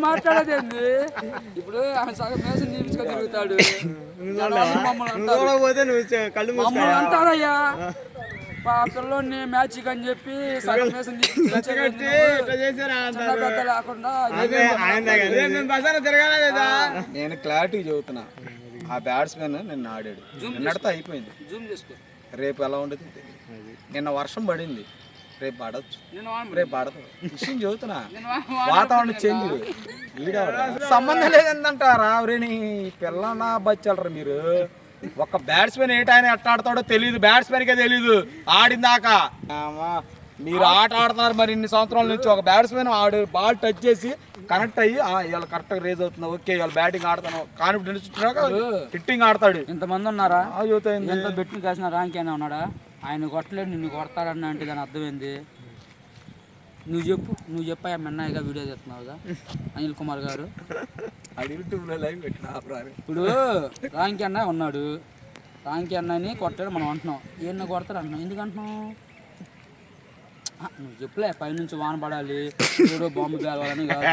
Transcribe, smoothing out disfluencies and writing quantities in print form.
మాట్లాడేది ఇప్పుడు ఆయన సగం మేసం తీపించుకొని తిరుగుతాడు మమ్మల్ని అంటారయ్యా పిల్లోని మ్యాచ్ అని చెప్పి సగం మేసం లేకుండా నేను క్లారిటీ చెబుతున్నా. ఆ బ్యాట్స్మెన్ నిన్న ఆడాడు, నిన్నటితో అయిపోయింది. జూమ్ చేసుకో. రేపు ఎలా ఉండదు నిన్న వర్షం పడింది, రేపు పడవచ్చు, రేపు పడదు. విషయం చెబుతున్నా, వాతావరణం చేంజ్. సంబంధం లేదంటారా రేని పిల్లనా బచ్చలరా మీరు. ఒక బ్యాట్స్మెన్ ఏటైనా ఎట్లా ఆడతాడో తెలియదు, బ్యాట్స్మెన్కే తెలియదు ఆడిందాక. మీరు ఆట ఆడుతున్నారు మరి ఇన్ని సంవత్సరాల నుంచి. ఒక బ్యాట్స్మెన్ ఆడు బాల్ టచ్ చేసి కనెక్ట్ అయ్యి ఇవాళ కరెక్ట్గా రేజ్ అవుతుంది, ఓకే ఇవాళ బ్యాటింగ్ ఆడుతాను కాన్ఫిడెన్స్ హిట్టింగ్ ఆడతాడు. ఇంతమంది ఉన్నారా, ఎంత బెట్టింగ్ కాసిన ర్యాంక్ అయినా ఉన్నాడా? ఆయన కొట్టలేడు, నిన్ను కొడతాడన్న అంటే దాని అర్థమైంది. నువ్వు చెప్పా మెన్నయ్యగా వీడియో చేస్తున్నావుగా అనిల్ కుమార్ గారు. యూట్యూబ్లో లైవ్ పెట్టిన ఇప్పుడు రాంకి అన్న ఉన్నాడు, రాంకి అన్నని కొట్టాడు మనం అంటున్నాం. ఏమన్నా కొడతాడు అంటున్నాం, ఎందుకు అంటున్నావు? నువ్వు చెప్పులే పైనుంచి వాన పడాలి, బాంబు పేలవాలని కాదు.